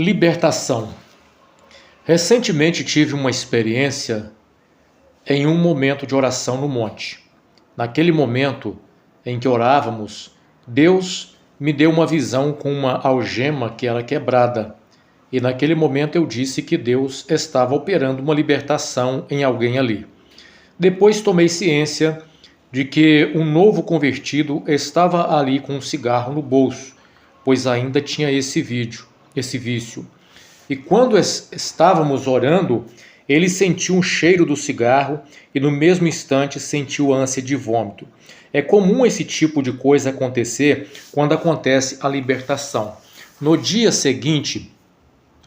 Libertação. Recentemente tive uma experiência em um momento de oração no monte. Naquele momento em que orávamos, Deus me deu uma visão com uma algema que era quebrada. E naquele momento eu disse que Deus estava operando uma libertação em alguém ali. Depois tomei ciência de que um novo convertido estava ali com um cigarro no bolso, pois ainda tinha esse vício. E quando estávamos orando, ele sentiu um cheiro do cigarro e no mesmo instante sentiu ânsia de vômito. É comum esse tipo de coisa acontecer quando acontece a libertação. No dia seguinte,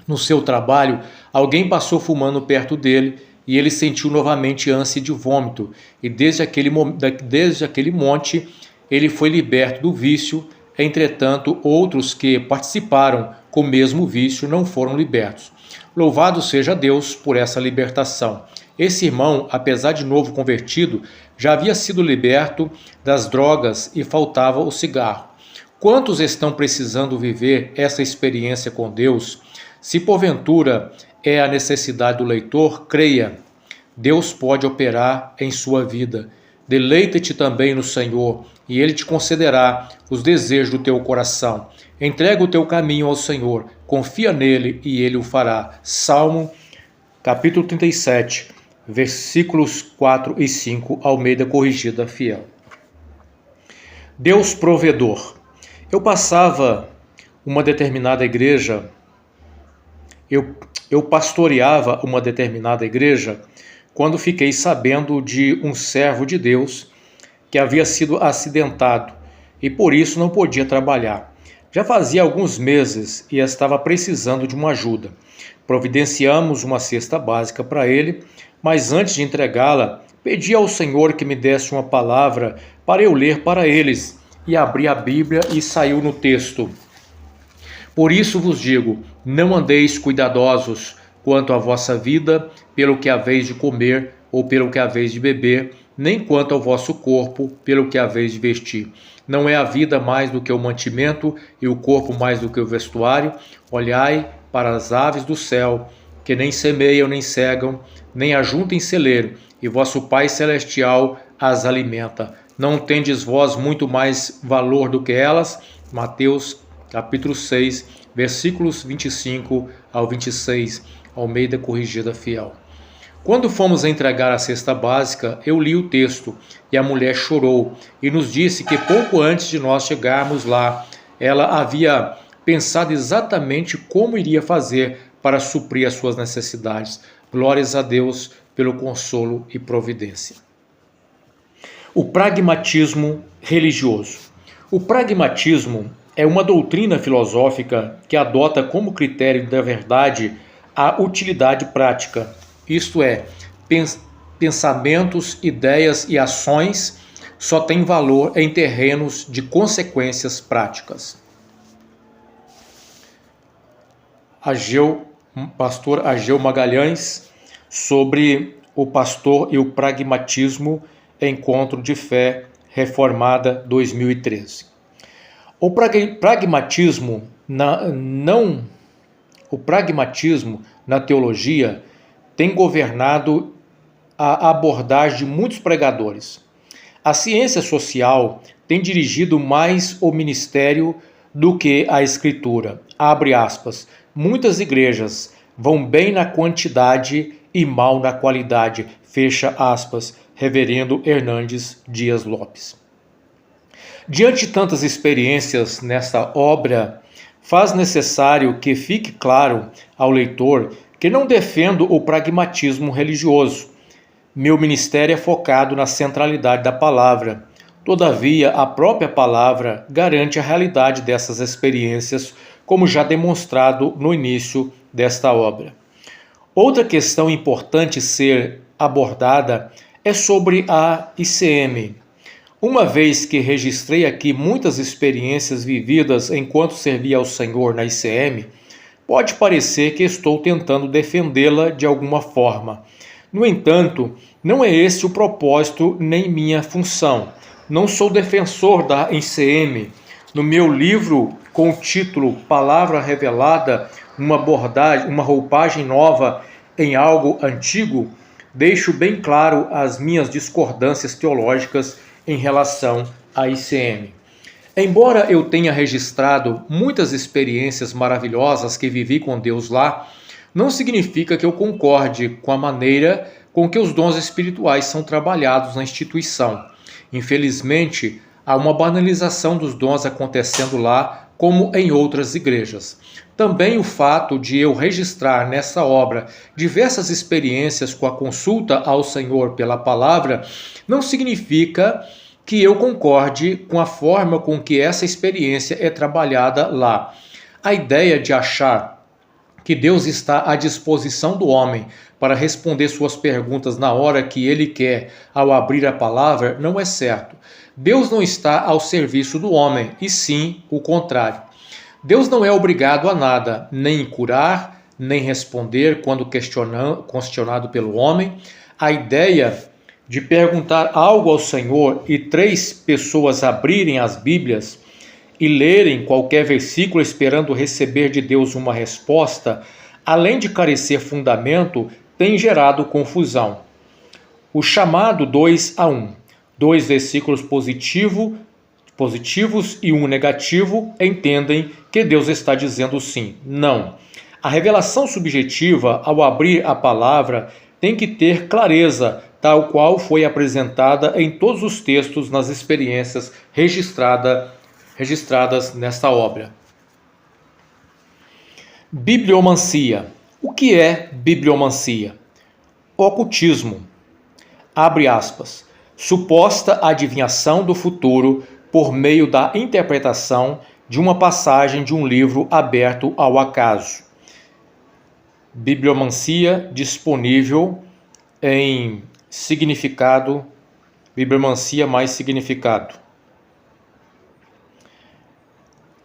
no seu trabalho, alguém passou fumando perto dele e ele sentiu novamente ânsia de vômito. E desde aquele monte, ele foi liberto do vício. Entretanto, outros que participaram com o mesmo vício não foram libertos. Louvado seja Deus por essa libertação. Esse irmão, apesar de novo convertido, já havia sido liberto das drogas e faltava o cigarro. Quantos estão precisando viver essa experiência com Deus? Se porventura é a necessidade do leitor, creia. Deus pode operar em sua vida. Deleita-te também no Senhor, e Ele te concederá os desejos do teu coração. Entrega o teu caminho ao Senhor, confia nele e Ele o fará. Salmo, capítulo 37, versículos 4 e 5, Almeida Corrigida Fiel. Deus provedor. Eu passava uma determinada igreja, eu pastoreava uma determinada igreja, quando fiquei sabendo de um servo de Deus que havia sido acidentado e por isso não podia trabalhar. Já fazia alguns meses e estava precisando de uma ajuda. Providenciamos uma cesta básica para ele, mas antes de entregá-la, pedi ao Senhor que me desse uma palavra para eu ler para eles. E abri a Bíblia e saiu no texto: por isso vos digo, não andeis cuidadosos quanto à vossa vida, pelo que haveis de comer ou pelo que haveis de beber, nem quanto ao vosso corpo, pelo que haveis de vestir. Não é a vida mais do que o mantimento e o corpo mais do que o vestuário? Olhai para as aves do céu, que nem semeiam, nem cegam, nem ajuntam em celeiro, e vosso Pai Celestial as alimenta. Não tendes vós muito mais valor do que elas? Mateus capítulo 6, versículos 25 ao 26, Almeida Corrigida Fiel. Quando fomos entregar a cesta básica, eu li o texto e a mulher chorou e nos disse que pouco antes de nós chegarmos lá, ela havia pensado exatamente como iria fazer para suprir as suas necessidades. Glórias a Deus pelo consolo e providência. O pragmatismo religioso. O pragmatismo é uma doutrina filosófica que adota como critério da verdade a utilidade prática, isto é, pensamentos, ideias e ações só têm valor em terrenos de consequências práticas. Pastor Ageu Magalhães, sobre o pastor e o pragmatismo, Encontro de Fé Reformada 2013. O pragmatismo na teologia tem governado a abordagem de muitos pregadores. A ciência social tem dirigido mais o ministério do que a escritura. Abre aspas. Muitas igrejas vão bem na quantidade e mal na qualidade. Fecha aspas. Reverendo Hernandes Dias Lopes. Diante de tantas experiências nesta obra, faz necessário que fique claro ao leitor que não defendo o pragmatismo religioso. Meu ministério é focado na centralidade da palavra. Todavia, a própria palavra garante a realidade dessas experiências, como já demonstrado no início desta obra. Outra questão importante ser abordada é sobre a ICM. Uma vez que registrei aqui muitas experiências vividas enquanto servia ao Senhor na ICM, pode parecer que estou tentando defendê-la de alguma forma. No entanto, não é esse o propósito nem minha função. Não sou defensor da ICM. No meu livro com o título Palavra Revelada, uma abordagem, uma roupagem nova em algo antigo, deixo bem claro as minhas discordâncias teológicas em relação à ICM. Embora eu tenha registrado muitas experiências maravilhosas que vivi com Deus lá, não significa que eu concorde com a maneira com que os dons espirituais são trabalhados na instituição. Infelizmente, há uma banalização dos dons acontecendo lá, como em outras igrejas. Também o fato de eu registrar nessa obra diversas experiências com a consulta ao Senhor pela palavra não significa que eu concorde com a forma com que essa experiência é trabalhada lá. A ideia de achar que Deus está à disposição do homem para responder suas perguntas na hora que ele quer ao abrir a palavra não é certo. Deus não está ao serviço do homem, e sim o contrário. Deus não é obrigado a nada, nem curar, nem responder quando questionado pelo homem. A ideia de perguntar algo ao Senhor e 3 pessoas abrirem as Bíblias e lerem qualquer versículo esperando receber de Deus uma resposta, além de carecer fundamento, tem gerado confusão. O chamado 2-1, 2 versículos positivos e 1 negativo, entendem que Deus está dizendo sim. Não. A revelação subjetiva, ao abrir a palavra, tem que ter clareza, tal qual foi apresentada em todos os textos nas experiências registradas nesta obra. Bibliomancia. O que é bibliomancia? Ocultismo. Abre aspas. Suposta adivinhação do futuro por meio da interpretação de uma passagem de um livro aberto ao acaso. Bibliomancia disponível em significado, bibliomancia mais significado.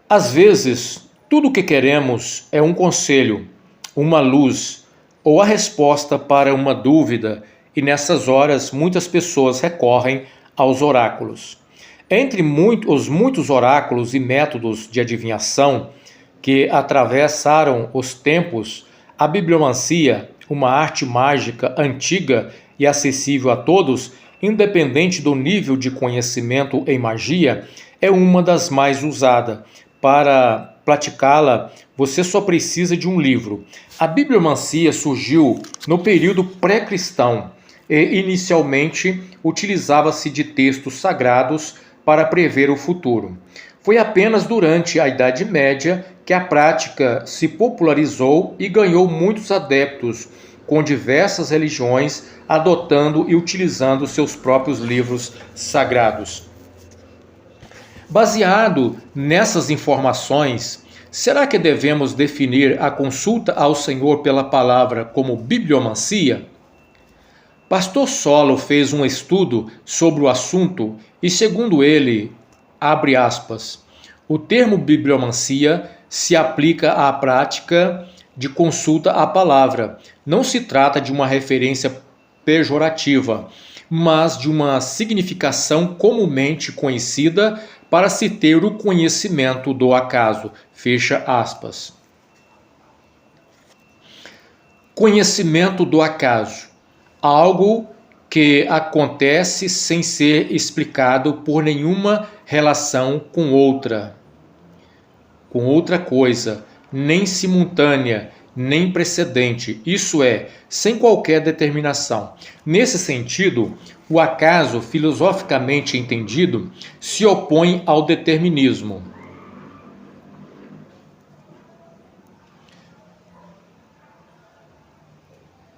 Às vezes, tudo o que queremos é um conselho, uma luz ou a resposta para uma dúvida, e nessas horas muitas pessoas recorrem aos oráculos. Entre os muitos oráculos e métodos de adivinhação que atravessaram os tempos, a bibliomancia, uma arte mágica antiga e acessível a todos, independente do nível de conhecimento em magia, é uma das mais usadas. Para praticá-la, você só precisa de um livro. A bibliomancia surgiu no período pré-cristão e inicialmente utilizava-se de textos sagrados para prever o futuro. Foi apenas durante a Idade Média que a prática se popularizou e ganhou muitos adeptos, com diversas religiões adotando e utilizando seus próprios livros sagrados. Baseado nessas informações, será que devemos definir a consulta ao Senhor pela palavra como bibliomancia? Pastor Solo fez um estudo sobre o assunto e, segundo ele, abre aspas, o termo bibliomancia se aplica à prática de consulta à palavra. Não se trata de uma referência pejorativa, mas de uma significação comumente conhecida para se ter o conhecimento do acaso. Fecha aspas. Conhecimento do acaso. Algo que acontece sem ser explicado por nenhuma relação com outra coisa, nem simultânea, nem precedente, isso é, sem qualquer determinação. Nesse sentido, o acaso, filosoficamente entendido, se opõe ao determinismo.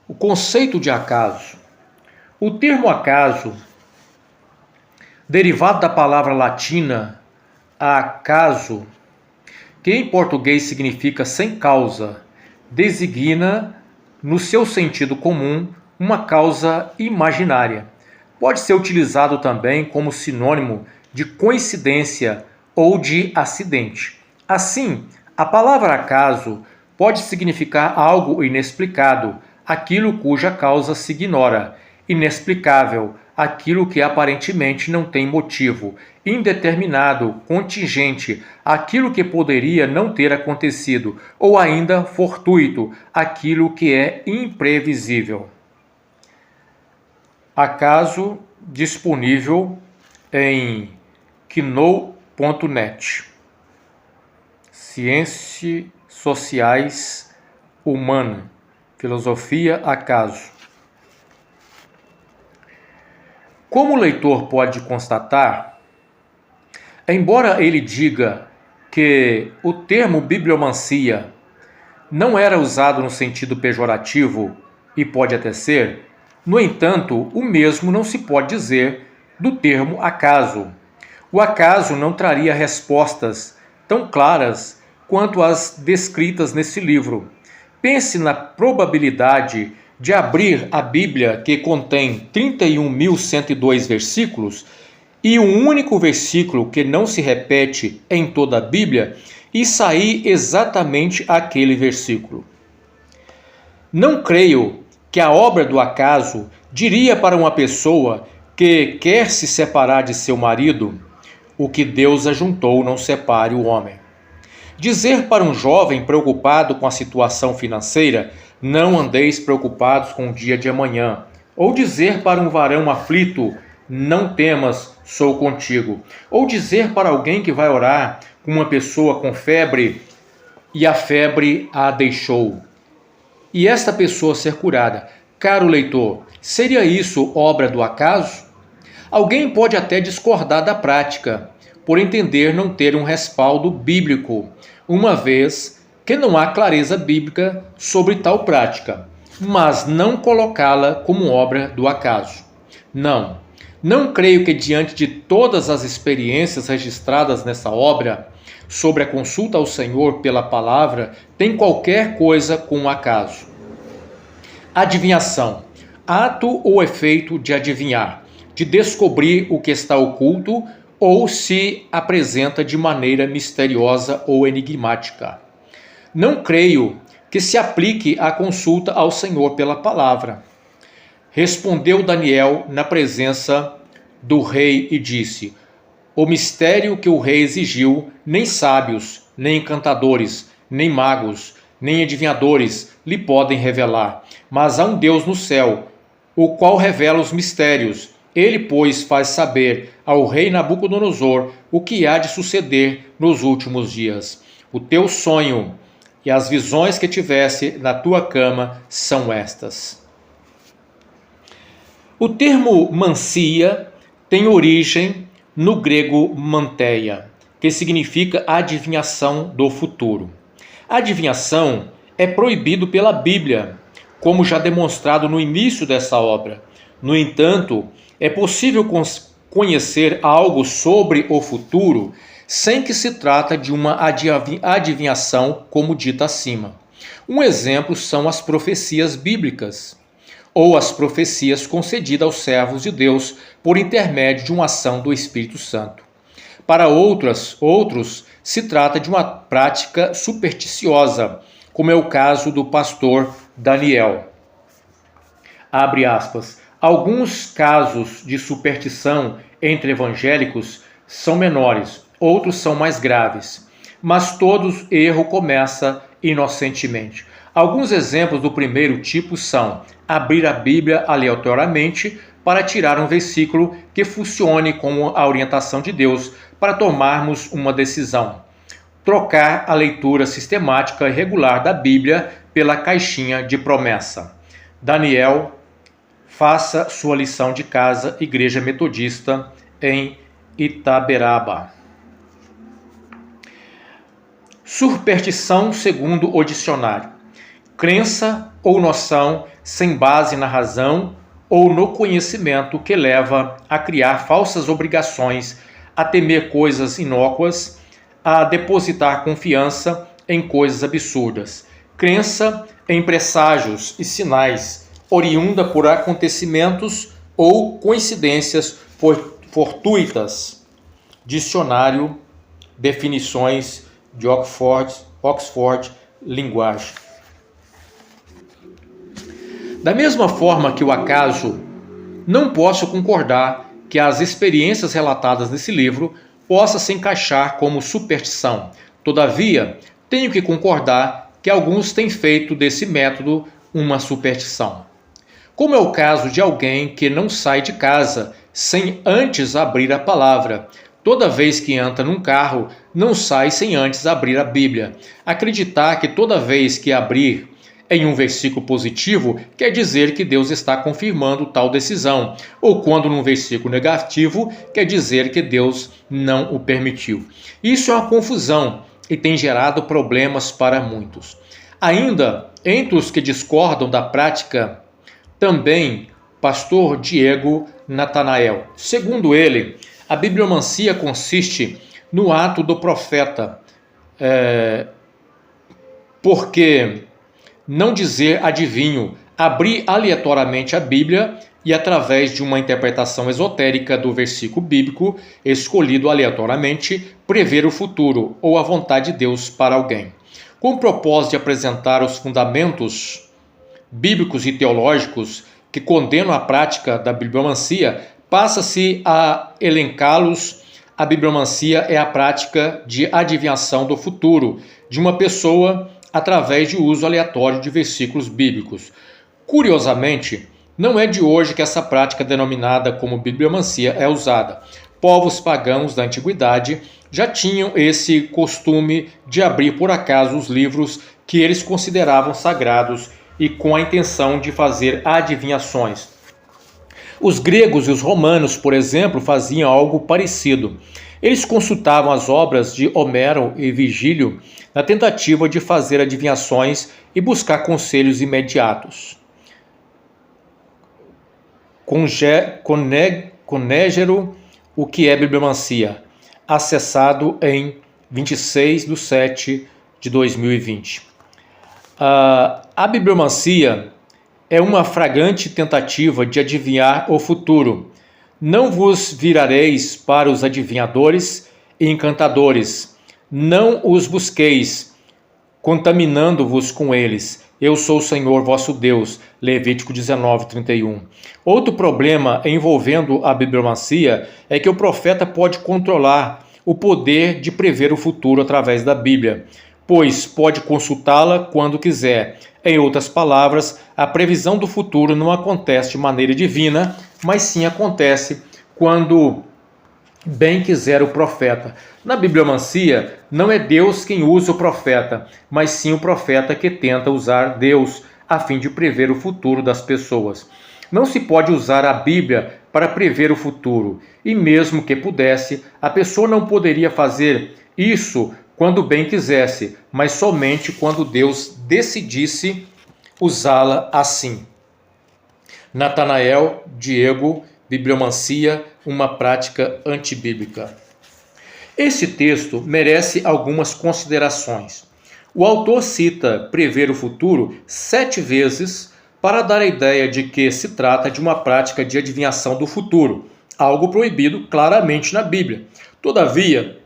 O conceito de acaso. O termo acaso, derivado da palavra latina acaso, que em português significa sem causa, designa, no seu sentido comum, uma causa imaginária. Pode ser utilizado também como sinônimo de coincidência ou de acidente. Assim, a palavra acaso pode significar algo inexplicado, aquilo cuja causa se ignora, inexplicável, aquilo que aparentemente não tem motivo, indeterminado, contingente, aquilo que poderia não ter acontecido, ou ainda fortuito, aquilo que é imprevisível. Acaso disponível em knou.net. Ciências Sociais Humana, Filosofia Acaso. Como o leitor pode constatar, embora ele diga que o termo bibliomancia não era usado no sentido pejorativo, e pode até ser, no entanto, o mesmo não se pode dizer do termo acaso. O acaso não traria respostas tão claras quanto as descritas nesse livro. Pense na probabilidade de abrir a Bíblia, que contém 31.102 versículos, e um único versículo que não se repete em toda a Bíblia, e sair exatamente aquele versículo. Não creio que a obra do acaso diria para uma pessoa que quer se separar de seu marido: o que Deus ajuntou não separe o homem. Dizer para um jovem preocupado com a situação financeira: não andeis preocupados com o dia de amanhã. Ou dizer para um varão aflito: não temas, sou contigo. Ou dizer para alguém que vai orar com uma pessoa com febre e a febre a deixou, e esta pessoa ser curada. Caro leitor, seria isso obra do acaso? Alguém pode até discordar da prática, por entender não ter um respaldo bíblico, uma vez que não há clareza bíblica sobre tal prática, mas não colocá-la como obra do acaso. Não creio que diante de todas as experiências registradas nessa obra, sobre a consulta ao Senhor pela palavra, tem qualquer coisa com o acaso. Adivinhação, ato ou efeito de adivinhar, de descobrir o que está oculto ou se apresenta de maneira misteriosa ou enigmática. Não creio que se aplique à consulta ao Senhor pela palavra. Respondeu Daniel na presença do rei e disse: o mistério que o rei exigiu, nem sábios, nem encantadores, nem magos, nem adivinhadores lhe podem revelar, mas há um Deus no céu, o qual revela os mistérios. Ele, pois, faz saber ao rei Nabucodonosor o que há de suceder nos últimos dias. O teu sonho e as visões que tivesse na tua cama são estas. O termo mancia tem origem no grego manteia, que significa adivinhação do futuro. A adivinhação é proibido pela Bíblia, como já demonstrado no início dessa obra. No entanto, é possível conhecer algo sobre o futuro sem que se trata de uma adivinhação como dita acima. Um exemplo são as profecias bíblicas, ou as profecias concedidas aos servos de Deus por intermédio de uma ação do Espírito Santo. Para outros, se trata de uma prática supersticiosa, como é o caso do pastor Daniel. Abre aspas. Alguns casos de superstição entre evangélicos são menores, outros são mais graves, mas todos erro começa inocentemente. Alguns exemplos do primeiro tipo são abrir a Bíblia aleatoriamente para tirar um versículo que funcione como a orientação de Deus para tomarmos uma decisão. Trocar a leitura sistemática e regular da Bíblia pela caixinha de promessa. Daniel, faça sua lição de casa, Igreja Metodista em Itaberaba. Superstição segundo o dicionário. Crença ou noção sem base na razão ou no conhecimento que leva a criar falsas obrigações, a temer coisas inócuas, a depositar confiança em coisas absurdas. Crença em presságios e sinais, oriunda por acontecimentos ou coincidências fortuitas. Dicionário, definições de Oxford Linguagem. Da mesma forma que o acaso não posso concordar que as experiências relatadas nesse livro possam se encaixar como superstição. Todavia, tenho que concordar que alguns têm feito desse método uma superstição. Como é o caso de alguém que não sai de casa sem antes abrir a palavra. Toda vez que entra num carro, não sai sem antes abrir a Bíblia. Acreditar que toda vez que abrir em um versículo positivo quer dizer que Deus está confirmando tal decisão, ou quando num versículo negativo quer dizer que Deus não o permitiu. Isso é uma confusão e tem gerado problemas para muitos. Ainda, entre os que discordam da prática, também pastor Diego Natanael. Segundo ele, a bibliomancia consiste no ato do profeta, porque não dizer adivinho, abrir aleatoriamente a Bíblia e através de uma interpretação esotérica do versículo bíblico escolhido aleatoriamente, prever o futuro ou a vontade de Deus para alguém. Com o propósito de apresentar os fundamentos bíblicos e teológicos que condenam a prática da bibliomancia, passa-se a elencá-los. A bibliomancia é a prática de adivinhação do futuro de uma pessoa através de uso aleatório de versículos bíblicos. Curiosamente, não é de hoje que essa prática denominada como bibliomancia é usada. Povos pagãos da antiguidade já tinham esse costume de abrir por acaso os livros que eles consideravam sagrados e com a intenção de fazer adivinhações. Os gregos e os romanos, por exemplo, faziam algo parecido. Eles consultavam as obras de Homero e Virgílio na tentativa de fazer adivinhações e buscar conselhos imediatos. Conégero, o que é bibliomancia, acessado em 26/7/2020. A bibliomancia é uma flagrante tentativa de adivinhar o futuro. Não vos virareis para os adivinhadores e encantadores. Não os busqueis, contaminando-vos com eles. Eu sou o Senhor vosso Deus. Levítico 19:31. Outro problema envolvendo a bibliomancia é que o profeta pode controlar o poder de prever o futuro através da Bíblia, pois pode consultá-la quando quiser. Em outras palavras, a previsão do futuro não acontece de maneira divina, mas sim acontece quando bem quiser o profeta. Na bibliomancia, não é Deus quem usa o profeta, mas sim o profeta que tenta usar Deus a fim de prever o futuro das pessoas. Não se pode usar a Bíblia para prever o futuro, e mesmo que pudesse, a pessoa não poderia fazer isso quando bem quisesse, mas somente quando Deus decidisse usá-la assim. Natanael, Diego, bibliomancia, uma prática antibíblica. Esse texto merece algumas considerações. O autor cita prever o futuro 7 vezes para dar a ideia de que se trata de uma prática de adivinhação do futuro, algo proibido claramente na Bíblia. Todavia,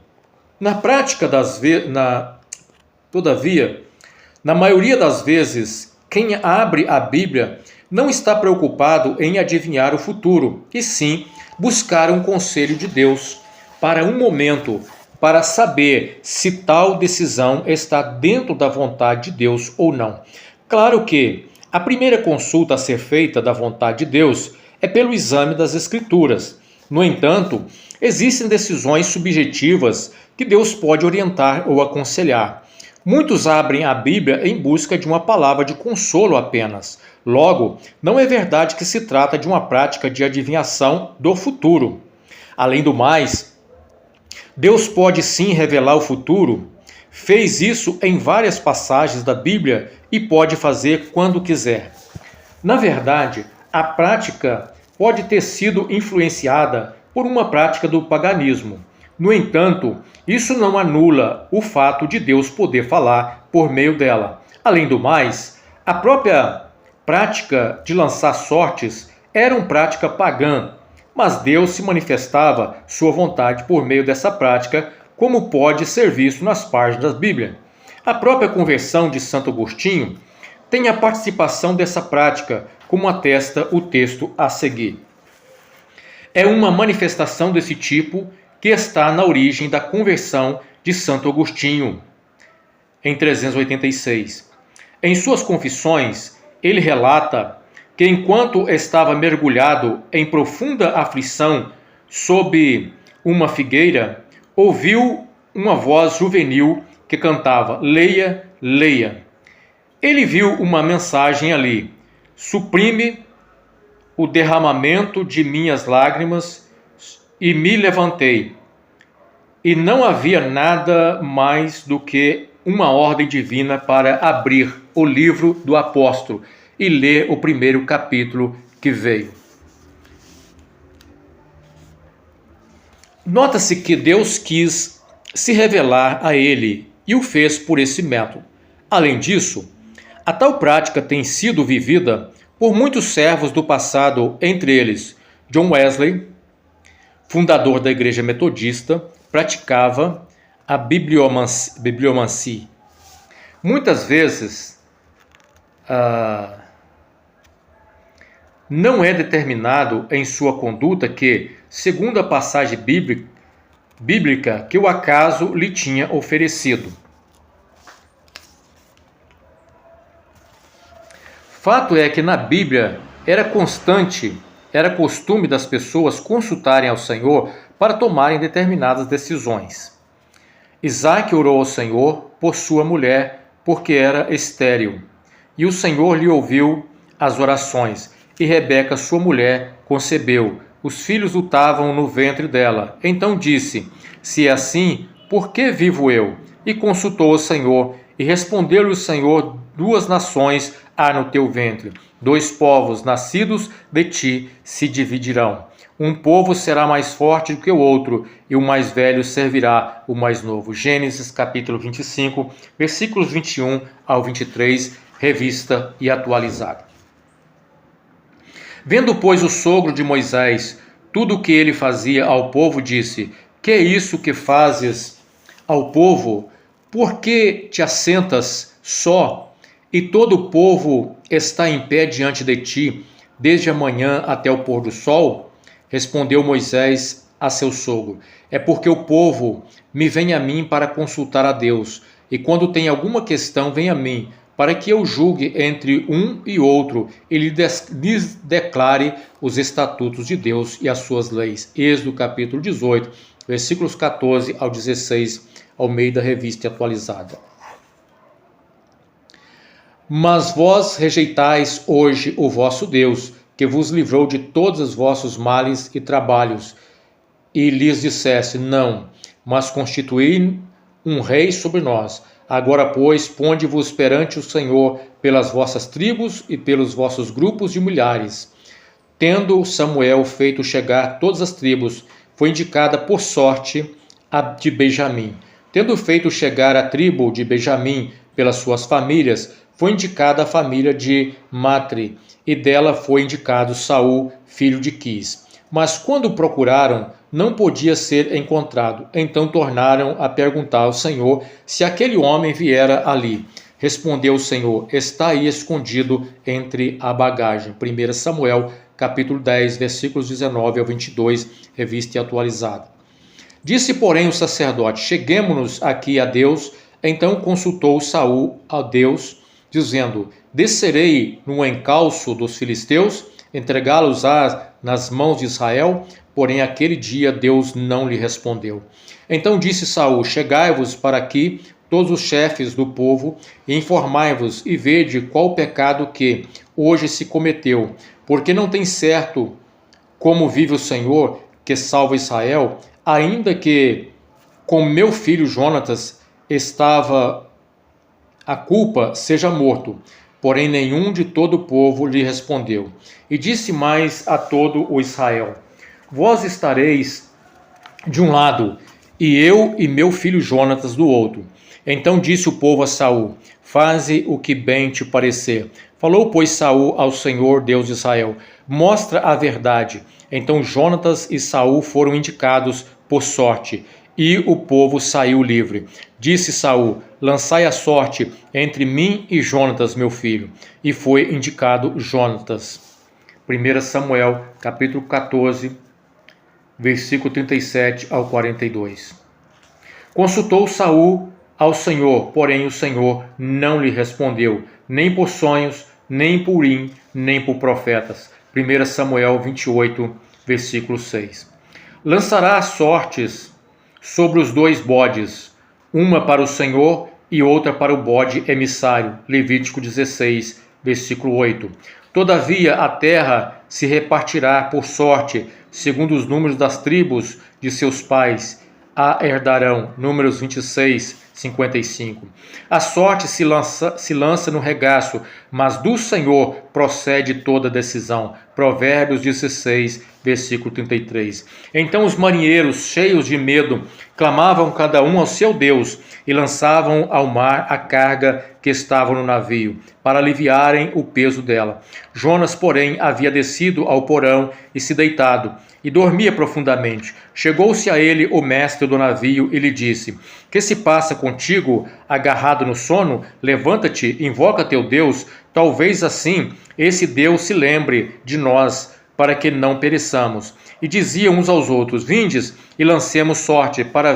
na maioria das vezes, quem abre a Bíblia não está preocupado em adivinhar o futuro, e sim buscar um conselho de Deus para um momento, para saber se tal decisão está dentro da vontade de Deus ou não. Claro que a primeira consulta a ser feita da vontade de Deus é pelo exame das Escrituras. No entanto, existem decisões subjetivas que Deus pode orientar ou aconselhar. Muitos abrem a Bíblia em busca de uma palavra de consolo apenas. Logo, não é verdade que se trata de uma prática de adivinhação do futuro. Além do mais, Deus pode sim revelar o futuro. Fez isso em várias passagens da Bíblia e pode fazer quando quiser. Na verdade, a prática pode ter sido influenciada por uma prática do paganismo. No entanto, isso não anula o fato de Deus poder falar por meio dela. Além do mais, a própria prática de lançar sortes era uma prática pagã, mas Deus se manifestava sua vontade por meio dessa prática, como pode ser visto nas páginas da Bíblia. A própria conversão de Santo Agostinho tem a participação dessa prática, como atesta o texto a seguir. É uma manifestação desse tipo que está na origem da conversão de Santo Agostinho, em 386. Em suas confissões, ele relata que enquanto estava mergulhado em profunda aflição sob uma figueira, ouviu uma voz juvenil que cantava: "Leia, leia". Ele viu uma mensagem ali: "Suprime o derramamento de minhas lágrimas", e me levantei. E não havia nada mais do que uma ordem divina para abrir o livro do apóstolo e ler o primeiro capítulo que veio. Nota-se que Deus quis se revelar a ele e o fez por esse método. Além disso, a tal prática tem sido vivida por muitos servos do passado, entre eles John Wesley, fundador da Igreja Metodista, praticava a bibliomancia. Muitas vezes, não é determinado em sua conduta que, segundo a passagem bíblica, que o acaso lhe tinha oferecido. Fato é que na Bíblia era costume das pessoas consultarem ao Senhor para tomarem determinadas decisões. Isaac orou ao Senhor por sua mulher, porque era estéril, e o Senhor lhe ouviu as orações, e Rebeca, sua mulher, concebeu. Os filhos lutavam no ventre dela. Então disse: "Se é assim, por que vivo eu?" E consultou o Senhor, e respondeu-lhe o Senhor: "Duas nações há no teu ventre, dois povos nascidos de ti se dividirão. Um povo será mais forte do que o outro, e o mais velho servirá o mais novo." Gênesis capítulo 25, versículos 21 ao 23, revista e atualizada. Vendo, pois, o sogro de Moisés tudo o que ele fazia ao povo, disse: "Que é isso que fazes ao povo? Por que te assentas só, e todo o povo está em pé diante de ti, desde a manhã até o pôr do sol?" Respondeu Moisés a seu sogro: "É porque o povo me vem a mim para consultar a Deus, e quando tem alguma questão vem a mim, para que eu julgue entre um e outro e lhes declare os estatutos de Deus e as suas leis." Êxodo capítulo 18, versículos 14 ao 16, Almeida Revista Atualizada. "Mas vós rejeitais hoje o vosso Deus, que vos livrou de todos os vossos males e trabalhos, e lhes disseste: não, mas constituí um rei sobre nós. Agora, pois, ponde-vos perante o Senhor pelas vossas tribos e pelos vossos grupos de milhares." Tendo Samuel feito chegar todas as tribos, foi indicada por sorte a de Benjamim. Tendo feito chegar a tribo de Benjamim pelas suas famílias, foi indicada a família de Matre, e dela foi indicado Saul, filho de Quis. Mas quando o procuraram, não podia ser encontrado. Então tornaram a perguntar ao Senhor se aquele homem viera ali. Respondeu o Senhor: "Está aí escondido entre a bagagem." 1 Samuel, capítulo 10, versículos 19 ao 22, revista e atualizada. Disse, porém, o sacerdote: "Cheguemo-nos aqui a Deus." Então consultou Saul a Deus, dizendo: "Descerei no encalço dos filisteus, entregá-los-á nas mãos de Israel?" Porém, aquele dia Deus não lhe respondeu. Então disse Saul: "Chegai-vos para aqui todos os chefes do povo, e informai-vos, e vede qual o pecado que hoje se cometeu, porque não tem certo, como vive o Senhor, que salva Israel, ainda que com meu filho Jonatas estava a culpa, seja morto." Porém nenhum de todo o povo lhe respondeu. E disse mais a todo o Israel: "Vós estareis de um lado, e eu e meu filho Jonatas do outro." Então disse o povo a Saul: "Faze o que bem te parecer." Falou, pois, Saul ao Senhor, Deus de Israel: "Mostra a verdade." Então Jonatas e Saul foram indicados por sorte, e o povo saiu livre. Disse Saul: "Lançai a sorte entre mim e Jonatas, meu filho." E foi indicado Jonatas. 1 Samuel, capítulo 14, versículo 37 ao 42. Consultou Saul ao Senhor, porém o Senhor não lhe respondeu, nem por sonhos, nem por Urim, nem por profetas. 1 Samuel 28, versículo 6. Lançará sortes sobre os dois bodes, uma para o Senhor e outra para o bode emissário. Levítico 16, versículo 8. Todavia a terra se repartirá por sorte, segundo os números das tribos de seus pais, a herdarão. Números 26, 55. A sorte se lança no regaço, mas do Senhor procede toda decisão. Provérbios 16, versículo 33. Então os marinheiros, cheios de medo, clamavam cada um ao seu Deus e lançavam ao mar a carga que estava no navio, para aliviarem o peso dela. Jonas, porém, havia descido ao porão e se deitado, e dormia profundamente. Chegou-se a ele o mestre do navio e lhe disse: Que se passa contigo, agarrado no sono? Levanta-te, invoca teu Deus, talvez assim esse Deus se lembre de nós, para que não pereçamos. E diziam uns aos outros: Vindes e lancemos sorte, para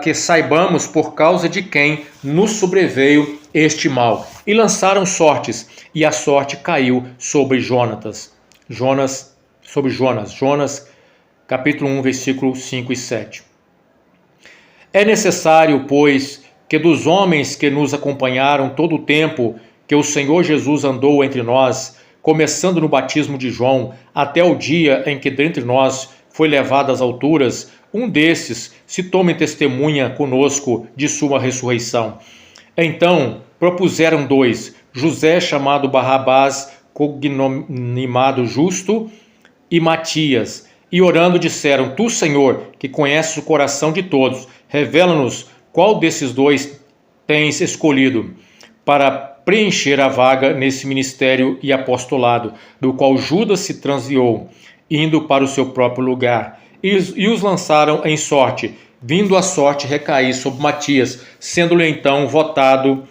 que saibamos por causa de quem nos sobreveio este mal. E lançaram sortes, e a sorte caiu sobre Jonas, capítulo 1, versículo 5 e 7. É necessário, pois, que dos homens que nos acompanharam todo o tempo que o Senhor Jesus andou entre nós, começando no batismo de João, até o dia em que dentre nós foi levado às alturas, um desses se tome testemunha conosco de sua ressurreição. Então propuseram dois, José chamado Barrabás, cognominado Justo, e Matias, e orando disseram: Tu, Senhor, que conheces o coração de todos, revela-nos qual desses dois tens escolhido para preencher a vaga nesse ministério e apostolado, do qual Judas se transviou, indo para o seu próprio lugar. E os lançaram em sorte, vindo a sorte recair sobre Matias, sendo-lhe então votado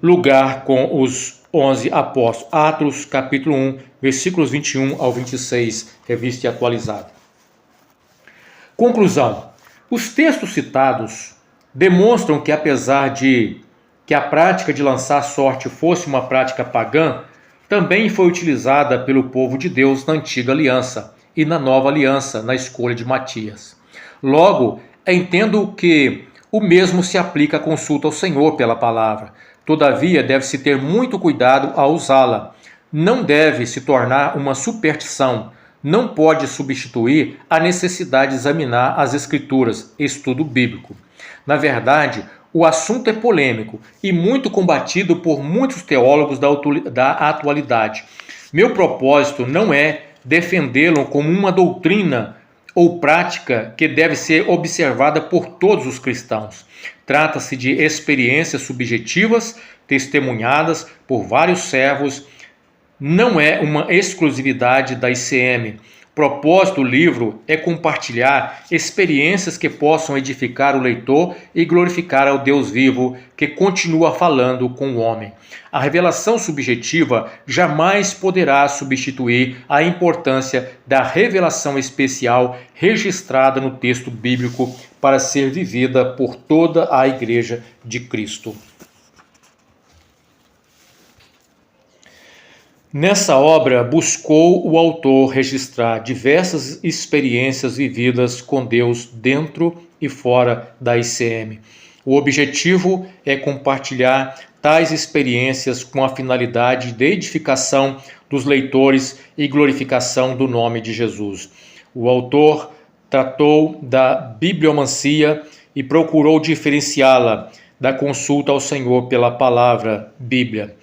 lugar com os 11 apóstolos. Atos, capítulo 1, versículos 21 ao 26, revista e atualizada. Conclusão. Os textos citados demonstram que, apesar de que a prática de lançar sorte fosse uma prática pagã, também foi utilizada pelo povo de Deus na antiga aliança e na nova aliança, na escolha de Matias. Logo, entendo que o mesmo se aplica à consulta ao Senhor pela palavra. Todavia, deve-se ter muito cuidado ao usá-la. Não deve se tornar uma superstição. Não pode substituir a necessidade de examinar as Escrituras, estudo bíblico. Na verdade, o assunto é polêmico e muito combatido por muitos teólogos da atualidade. Meu propósito não é defendê-lo como uma doutrina ou prática que deve ser observada por todos os cristãos. Trata-se de experiências subjetivas, testemunhadas por vários servos. Não é uma exclusividade da ICM. O propósito do livro é compartilhar experiências que possam edificar o leitor e glorificar ao Deus vivo que continua falando com o homem. A revelação subjetiva jamais poderá substituir a importância da revelação especial registrada no texto bíblico para ser vivida por toda a Igreja de Cristo. Nessa obra, buscou o autor registrar diversas experiências vividas com Deus dentro e fora da ICM. O objetivo é compartilhar tais experiências com a finalidade de edificação dos leitores e glorificação do nome de Jesus. O autor tratou da bibliomancia e procurou diferenciá-la da consulta ao Senhor pela palavra Bíblia,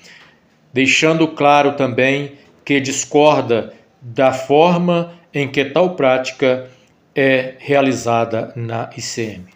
deixando claro também que discorda da forma em que tal prática é realizada na ICM.